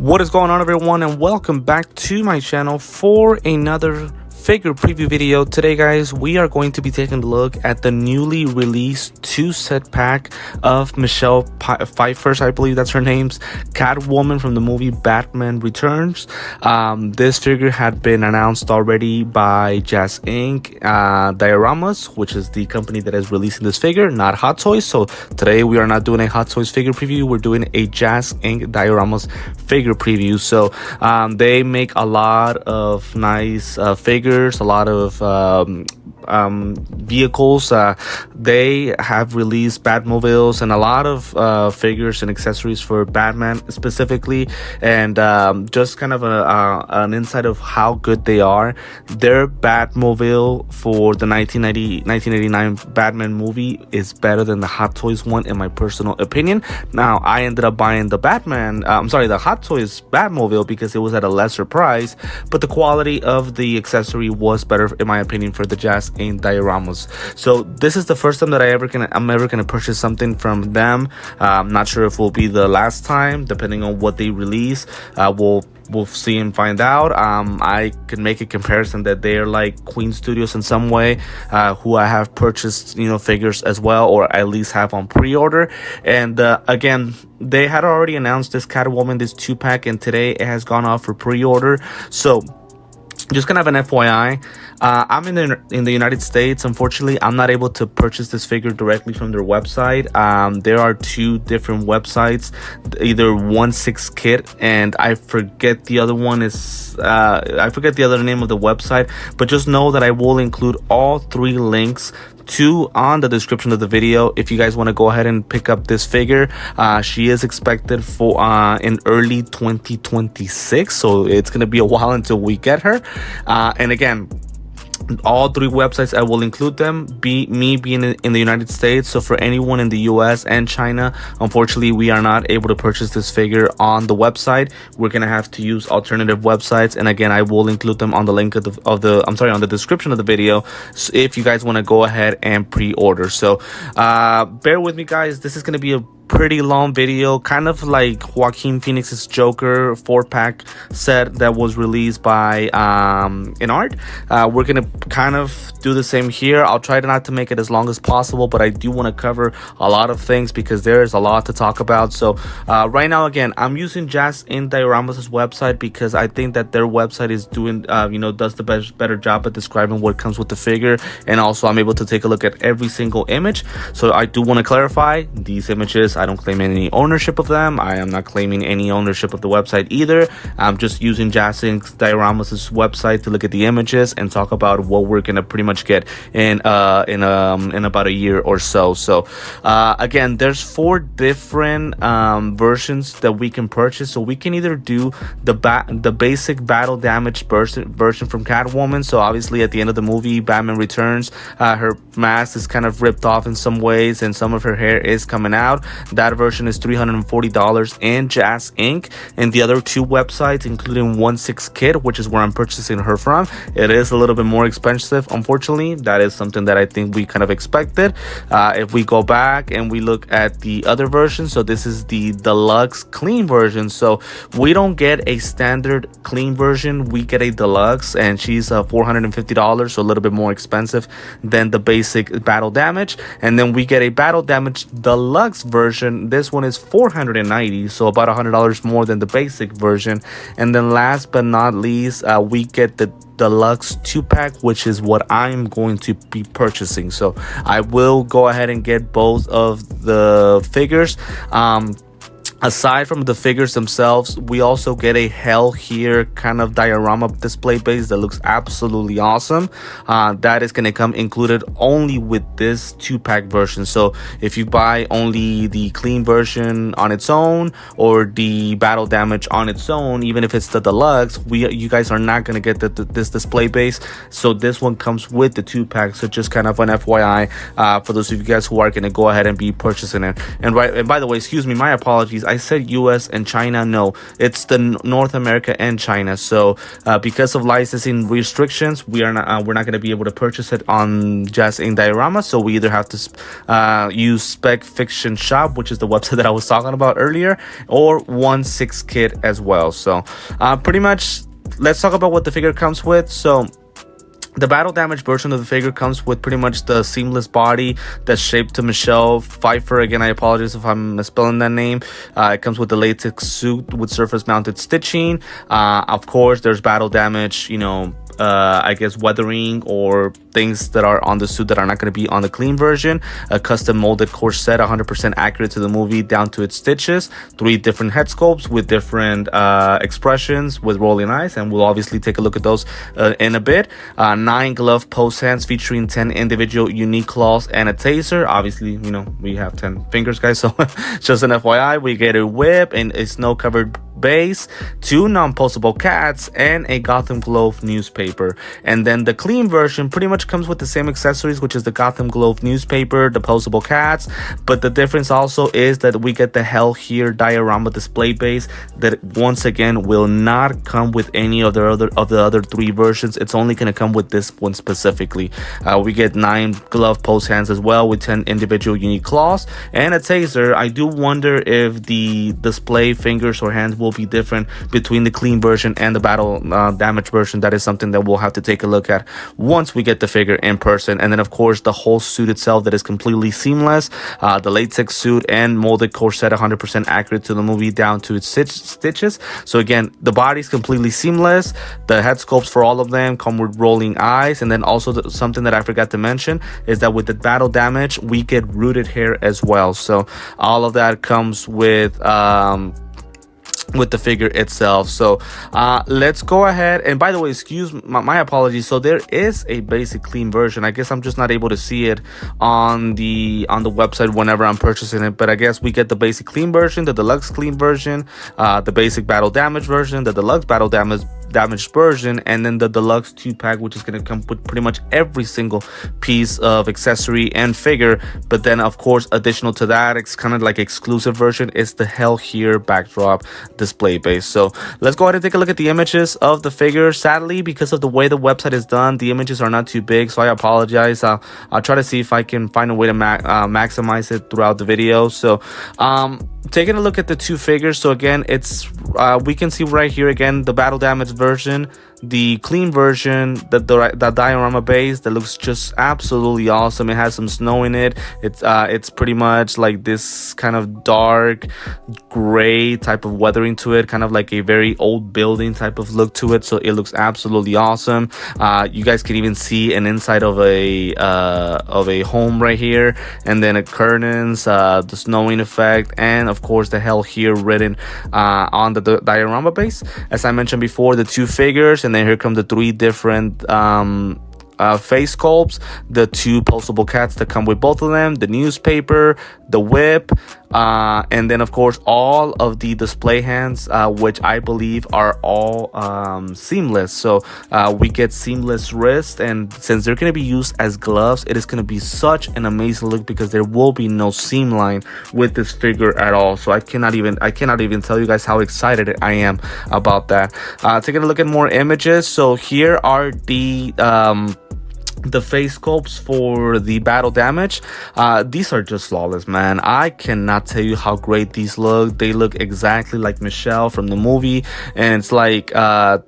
What is going on, everyone, and welcome back to my channel for another figure preview video. Today, guys, we are going to be taking a look at the newly released 2-set pack of Michelle Pfeiffer's, I believe that's her name's, Catwoman from the movie Batman Returns. This figure had been announced already by JazzInc Dioramas, which is the company that is releasing this figure, not Hot Toys. So today we are not doing a Hot Toys figure preview, we're doing a JazzInc Dioramas figure preview. So they make a lot of nice figures, a lot of vehicles. They have released Batmobiles and a lot of figures and accessories for Batman specifically, and just kind of an insight of how good they are. Their Batmobile for the 1989 Batman movie is better than the Hot Toys one, in my personal opinion. Now, I ended up buying the the Hot Toys Batmobile because it was at a lesser price, but the quality of the accessory was better, in my opinion, for the JazzInc Dioramas. So this is the first time that I'm ever gonna purchase something from them. I'm not sure if it will be the last time, depending on what they release. We'll see and find out. I can make a comparison that they're like Queen Studios in some way, who I have purchased, figures as well, or at least have on pre-order. And again, they had already announced this Catwoman, this 2-pack, and today it has gone off for pre-order. So just kind of an FYI, I'm in the United States. Unfortunately, I'm not able to purchase this figure directly from their website. There are two different websites, either 16kit, and I forget the other one is I forget the other name of the website, but just know that I will include all three links on the description of the video if you guys want to go ahead and pick up this figure. She is expected for in early 2026, so it's gonna be a while until we get her. And again, all three websites, I will include them, me being in the United States. So for anyone in the US and China, unfortunately, we are not able to purchase this figure on the website. We're gonna have to use alternative websites, and again, I will include them on the link on the description of the video, so if you guys want to go ahead and pre-order. So bear with me, guys. This is gonna be a pretty long video, kind of like Joaquin Phoenix's Joker 4-pack set that was released by InArt. We're gonna kind of do the same here. I'll try to not to make it as long as possible, but I do want to cover a lot of things because there is a lot to talk about. So right now, again, I'm using JazzInc Dioramas' website because I think that their website is doing does the better job at describing what comes with the figure, and also I'm able to take a look at every single image. So I do want to clarify, these images, I don't claim any ownership of them. I am not claiming any ownership of the website either. I'm just using JazzInc Dioramas' website to look at the images and talk about what we're gonna pretty much get in about a year or so. So again, there's 4 different versions that we can purchase. So we can either do the basic battle damage version from Catwoman. So obviously at the end of the movie Batman Returns, her mask is kind of ripped off in some ways and some of her hair is coming out. That version is $340 in JazzInc, and the other 2 websites, including 16kit, which is where I'm purchasing her from, it is a little bit more expensive. Unfortunately, that is something that I think we kind of expected. If we go back and we look at the other version, so this is the deluxe clean version. So we don't get a standard clean version, we get a deluxe, and she's $450, so a little bit more expensive than the basic battle damage. And then we get a battle damage deluxe version. This one is $490, so about $100 more than the basic version. And then last but not least, we get the deluxe 2-pack, which is what I'm going to be purchasing. So I will go ahead and get both of the figures. Aside from the figures themselves, we also get a Hell Here kind of diorama display base that looks absolutely awesome. That is going to come included only with this 2-pack version. So if you buy only the clean version on its own or the battle damage on its own, even if it's the deluxe, you guys are not going to get this display base. So this one comes with the 2-pack. So just kind of an FYI for those of you guys who are going to go ahead and be purchasing it. And by the way, excuse me, my apologies. I I said US and China. No, it's the North America and China. So because of licensing restrictions, we're not going to be able to purchase it on JazzInc Diorama. So we either have to use Spec Fiction Shop, which is the website that I was talking about earlier, or 1/6 kit as well. So pretty much, let's talk about what the figure comes with. So the battle damage version of the figure comes with pretty much the seamless body that's shaped to Michelle Pfeiffer. Again, I apologize if I'm misspelling that name. It comes with the latex suit with surface mounted stitching. Of course, there's battle damage, I guess weathering or things that are on the suit that are not going to be on the clean version. A custom molded corset, 100% accurate to the movie down to its stitches. 3 different head sculpts with different expressions with rolling eyes, and we'll obviously take a look at those in a bit. 9 glove post hands featuring 10 individual unique claws and a taser. Obviously, we have 10 fingers, guys, so just an FYI. We get a whip and a snow covered base, 2 non-postable cats, and a Gotham Globe newspaper. And then the clean version pretty much comes with the same accessories, which is the Gotham Globe newspaper, the postable cats, but the difference also is that we get the Hell Here diorama display base that once again will not come with any of the other 3 versions. It's only going to come with this one specifically. We get 9 glove post hands as well with 10 individual unique claws and a taser. I do wonder if the display fingers or hands will be different between the clean version and the battle damage version. That is something that we'll have to take a look at once we get the figure in person. And then of course the whole suit itself that is completely seamless, the latex suit and molded corset, 100% accurate to the movie down to its stitches. So again, the body's completely seamless. The head sculpts for all of them come with rolling eyes. And then also something that I forgot to mention is that with the battle damage we get rooted hair as well. So all of that comes with the figure itself. So let's go ahead, and by the way, excuse my apologies, so there is a basic clean version. I guess I'm just not able to see it on the website whenever I'm purchasing it, but I guess we get the basic clean version, the deluxe clean version, the basic battle damage version, the deluxe battle damaged version, and then the deluxe 2-pack, which is going to come with pretty much every single piece of accessory and figure. But then of course, additional to that, it's kind of like exclusive version, is the Hell Here backdrop display base. So let's go ahead and take a look at the images of the figure. Sadly, because of the way the website is done, the images are not too big, so I apologize. I'll try to see if I can find a way to maximize it throughout the video. So taking a look at the 2 figures, so again, it's we can see right here again the battle damage version, the clean version, the diorama base that looks just absolutely awesome. It has some snow in it. It's pretty much like this kind of dark gray type of weathering to it, kind of like a very old building type of look to it. So it looks absolutely awesome. You guys can even see an inside of a home right here, and then curtains, the snowing effect, and of course the Hell Here written on the diorama base. As I mentioned before, the 2 figures, and then here come the 3 different face sculpts, the 2 postable cats that come with both of them, the newspaper, the whip, and then of course all of the display hands, which I believe are all seamless. So we get seamless wrist, and since they're going to be used as gloves, it is going to be such an amazing look because there will be no seam line with this figure at all. So I cannot even tell you guys how excited I am about that. Taking a look at more images, so here are the face sculpts for the battle damage. These are just flawless, man. I cannot tell you how great these look. They look exactly like Michelle from the movie, and it's like I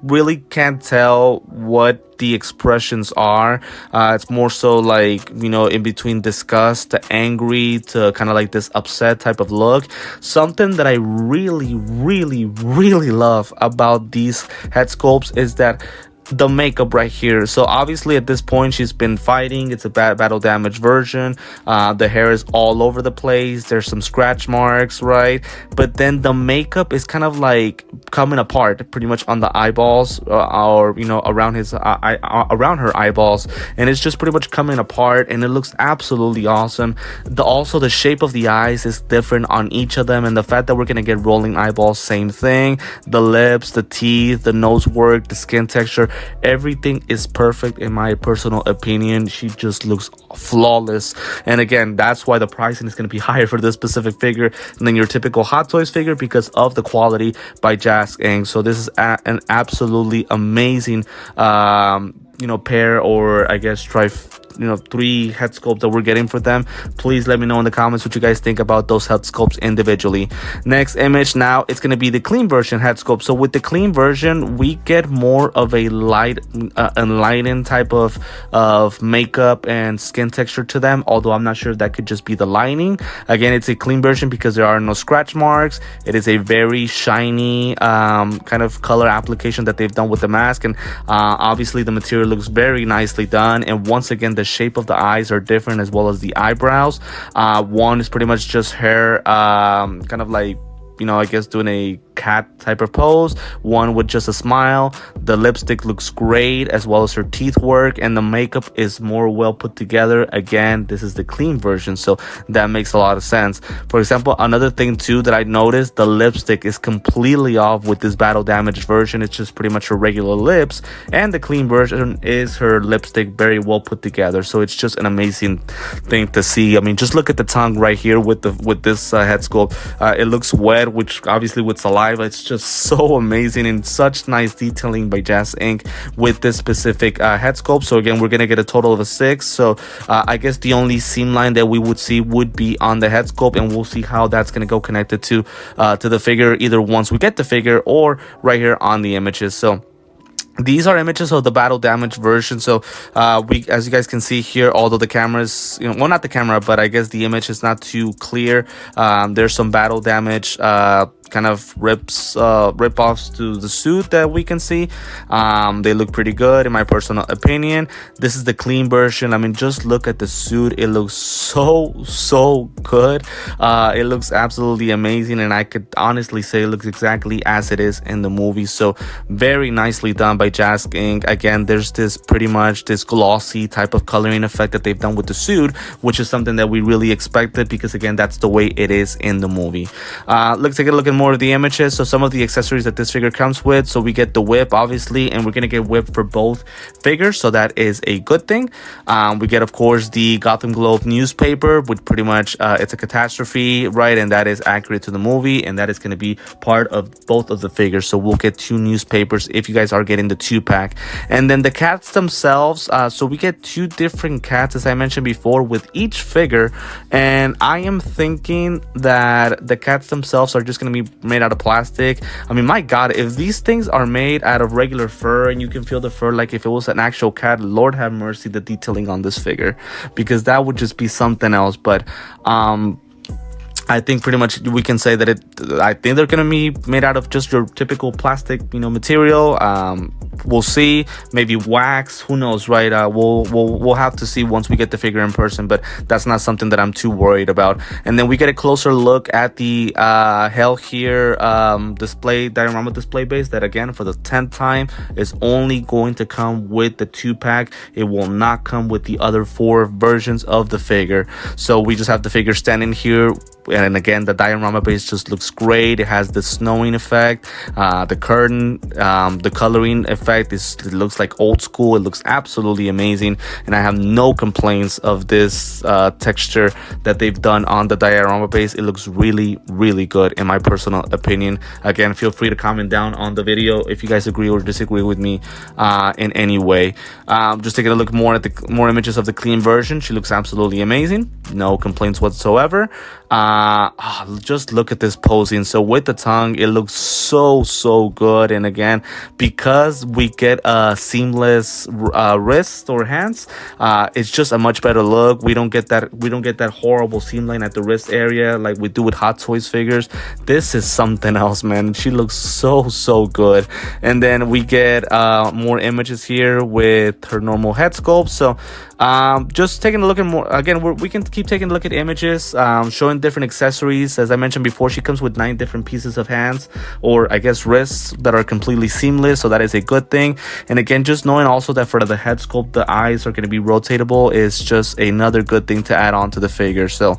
really can't tell what the expressions are. It's more so like, in between disgust to angry to kind of like this upset type of look. Something that I really, really, really love about these head sculpts is that the makeup right here. So obviously at this point she's been fighting. It's a battle damage version. The hair is all over the place. There's some scratch marks, right? But then the makeup is kind of like coming apart pretty much on the eyeballs, or around around her eyeballs, and it's just pretty much coming apart, and it looks absolutely awesome. Also the shape of the eyes is different on each of them, and the fact that we're gonna get rolling eyeballs, same thing. The lips, the teeth, the nose work, the skin texture, Everything is perfect in my personal opinion. She just looks flawless. And again, that's why the pricing is going to be higher for this specific figure than your typical Hot Toys figure, because of the quality by JazzInc. So this is an absolutely amazing pair, or I guess three head sculpts that we're getting for them. Please let me know in the comments what you guys think about those head sculpts individually. Next image, now it's going to be the clean version head sculpt. So with the clean version, we get more of a light enlightened type of makeup and skin texture to them, although I'm not sure if that could just be the lighting. Again, it's a clean version because there are no scratch marks. It is a very shiny kind of color application that they've done with the mask, and obviously the material looks very nicely done. And once again, the shape of the eyes are different, as well as the eyebrows. One is pretty much just hair, kind of like, I guess doing a cat type of pose. One with just a smile. The lipstick looks great, as well as her teeth work, and the makeup is more well put together. Again, this is the clean version, so that makes a lot of sense. For example, another thing too that I noticed, the lipstick is completely off with this battle damaged version. It's just pretty much her regular lips, and the clean version is her lipstick very well put together. So it's just an amazing thing to see. I mean, just look at the tongue right here with this head sculpt. It looks wet, which obviously with saliva, it's just so amazing, and such nice detailing by JazzInc with this specific head sculpt. So again, we're gonna get a total of a 6. So I guess the only seam line that we would see would be on the head sculpt, and we'll see how that's gonna go connected to the figure, either once we get the figure or right here on the images. So these are images of the battle damage version. So as you guys can see here, although the camera is, well, not the camera, but I guess the image is not too clear, there's some battle damage kind of rip-offs to the suit that we can see. They look pretty good in my personal opinion. This is the clean version. I mean, just look at the suit. It looks so good. It looks absolutely amazing, and I could honestly say it looks exactly as it is in the movie. So very nicely done by JazzInc. Again, there's this pretty much this glossy type of coloring effect that they've done with the suit, which is something that we really expected, because again, that's the way it is in the movie. Let's take a look at more of the images. So some of the accessories that this figure comes with, so we get the whip obviously, and we're gonna get whip for both figures, so that is a good thing. We get, of course, the Gotham Globe newspaper, which pretty much it's a catastrophe, right? And that is accurate to the movie, and that is going to be part of both of the figures. So we'll get 2 newspapers if you guys are getting the 2-pack. And then the cats themselves, so we get 2 different cats, as I mentioned before, with each figure. And I am thinking that the cats themselves are just going to be made out of plastic. I mean, my god, if these things are made out of regular fur and you can feel the fur like if it was an actual cat, Lord have mercy the detailing on this figure, because that would just be something else. But I think pretty much we can say that I think they're gonna be made out of just your typical plastic, material. We'll see, maybe wax, who knows, right? We'll have to see once we get the figure in person, but that's not something that I'm too worried about. And then we get a closer look at the Hell Here diorama display base, that again, for the 10th time, is only going to come with the 2-pack. It will not come with the other 4 versions of the figure. So we just have the figure standing here. And again, the diorama base just looks great. It has the snowing effect, the curtain, the coloring effect. It looks like old school. It looks absolutely amazing, and I have no complaints of this texture that they've done on the diorama base. It looks really good in my personal opinion. Again, feel free to comment down on the video if you guys agree or disagree with me in any way. Just taking a look more at the more images of the clean version. She looks absolutely amazing. No complaints whatsoever. Just look at this posing. So with the tongue, it looks so good. And again, because we get a seamless wrist or hands, it's just a much better look. We don't get that horrible seam line at the wrist area like we do with Hot Toys figures. This is something else, man. She looks so good. And then we get more images here with her normal head sculpt. So just taking a look at more, again, we can keep taking a look at images, showing different accessories. As I mentioned before, she comes with 9 different pieces of hands, or I guess wrists, that are completely seamless, so that is a good thing. And again, just knowing also that for the head sculpt, the eyes are going to be rotatable is just another good thing to add on to the figure. So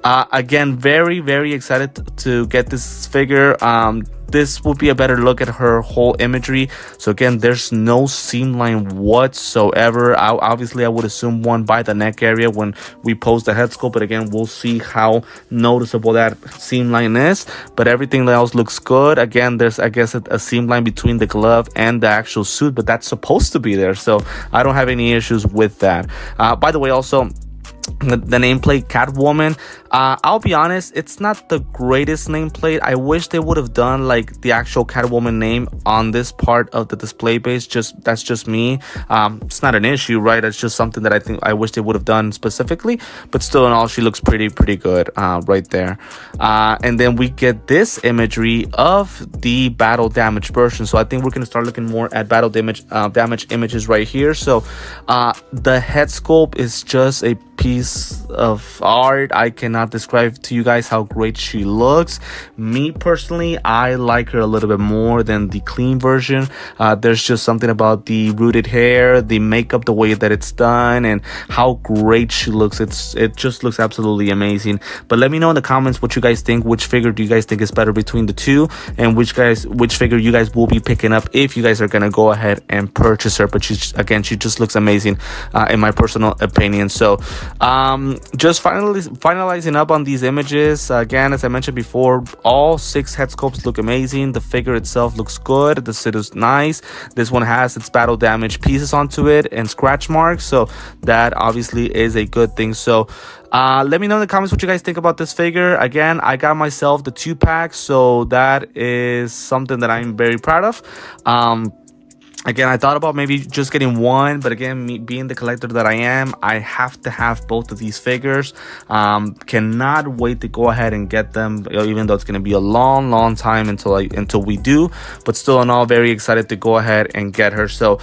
again, very excited to get this figure. this would be a better look at her whole imagery. So again, there's no seam line whatsoever. Obviously I would assume one by the neck area when we pose the head sculpt, but again, we'll see how noticeable that seam line is. But everything else looks good. Again, there's, I guess, a seam line between the glove and the actual suit, but that's supposed to be there, so I don't have any issues with that. By the way, also, the nameplate Catwoman, I'll be honest, it's not the greatest nameplate. I wish they would have done like the actual Catwoman name on this part of the display base. That's just me. It's not an issue, right? It's just something that I wish they would have done specifically, but still in all, she looks pretty good right there. And then we get this imagery of the battle damage version, so I think we're going to start looking more at battle damage images right here. So the head sculpt is just a piece of art. I cannot describe to you guys how great she looks. Me personally, I like her a little bit more than the clean version. There's just something about the rooted hair, the makeup, the way that it's done, and how great she looks. It just looks absolutely amazing. But let me know in the comments what you guys think. Which figure do you guys think is better between the two, and which figure you guys will be picking up if you guys are gonna go ahead and purchase her. But she just looks amazing in my personal opinion. So just finalizing up on these images. Again, as I mentioned before, all 6 head sculpts look amazing. The figure itself looks good. The suit is nice. This one has its battle damage pieces onto it and scratch marks, so that obviously is a good thing. So let me know in the comments what you guys think about this figure. Again, I got myself the 2-pack, so that is something that I'm very proud of. Again, I thought about maybe just getting one, but again, me being the collector that I am, I have to have both of these figures. Cannot wait to go ahead and get them, even though it's going to be a long time until we do. But still in all, very excited to go ahead and get her. So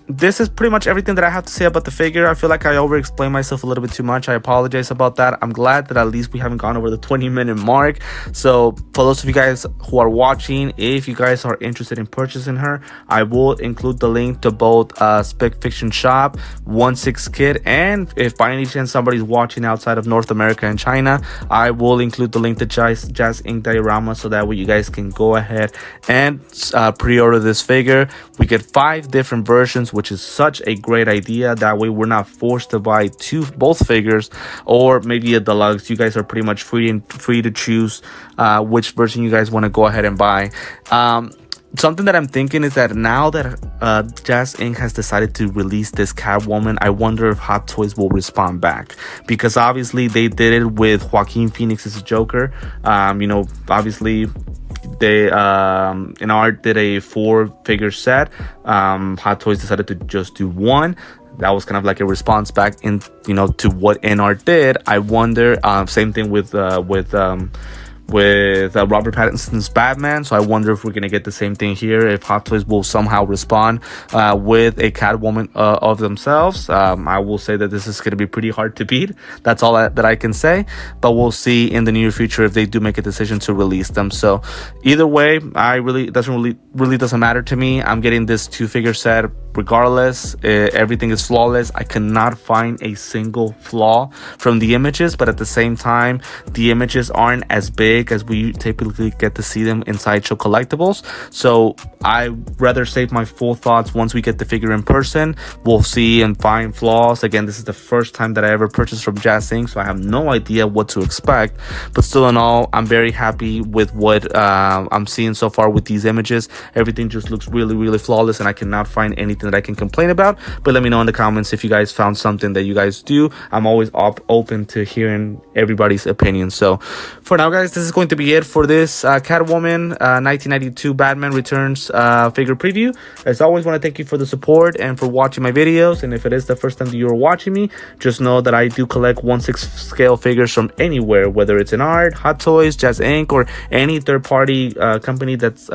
this is pretty much everything that I have to say about the figure. I feel like I over-explained myself a little bit too much. I apologize about that. I'm glad that at least we haven't gone over the 20-minute mark. So for those of you guys who are watching, if you guys are interested in purchasing her, I will include the link to both Spec Fiction Shop, 1/6 Kit, and if by any chance somebody's watching outside of North America and China, I will include the link to JazzInc Dioramas, so that way you guys can go ahead and pre-order this figure. We get 5 different versions, which is such a great idea. That way we're not forced to buy both figures, or maybe a deluxe. You guys are pretty much free to choose which version you guys want to go ahead and buy. Something that I'm thinking is that now that JazzInc has decided to release this Catwoman, I wonder if Hot Toys will respond back, because obviously they did it with Joaquin Phoenix's Joker. Obviously they in art did a 4-figure set. Hot Toys decided to just do 1. That was kind of like a response back to what NR did. I wonder, same thing with Robert Pattinson's Batman. So I wonder if we're going to get the same thing here, if Hot Toys will somehow respond with a Catwoman of themselves. I will say that this is going to be pretty hard to beat. That's all that I can say, but we'll see in the near future if they do make a decision to release them. So either way, it doesn't matter to me. I'm getting this 2-figure set regardless. Everything is flawless. I cannot find a single flaw from the images, but at the same time, the images aren't as big as we typically get to see them in Sideshow Collectibles. So I rather save my full thoughts once we get the figure in person. We'll see and find flaws. Again, this is the first time that I ever purchased from JazzInc, so I have no idea what to expect. But still in all, I'm very happy with what I'm seeing so far with these images. Everything just looks really flawless, and I cannot find anything that I can complain about. But let me know in the comments if you guys found something that you guys do. I'm always open to hearing everybody's opinion. So for now, guys, this is going to be it for this Catwoman 1992 Batman Returns figure preview. As always, want to thank you for the support and for watching my videos. And if it is the first time that you're watching me, just know that I do collect 1/6 scale figures from anywhere, whether it's in art, Hot Toys, JazzInc, or any third-party company that's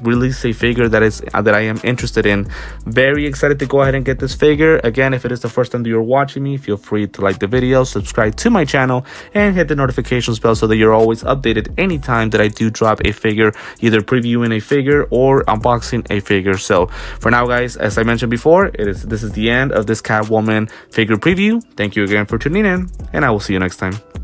released a figure that I am interested in. Very excited to go ahead and get this figure. Again, if it is the first time that you're watching me, feel free to like the video, subscribe to my channel, and hit the notifications bell so that you're always updated anytime that I do drop a figure, either previewing a figure or unboxing a figure. So for now, guys, as I mentioned before, this is the end of this Catwoman figure preview. Thank you again for tuning in, and I will see you next time.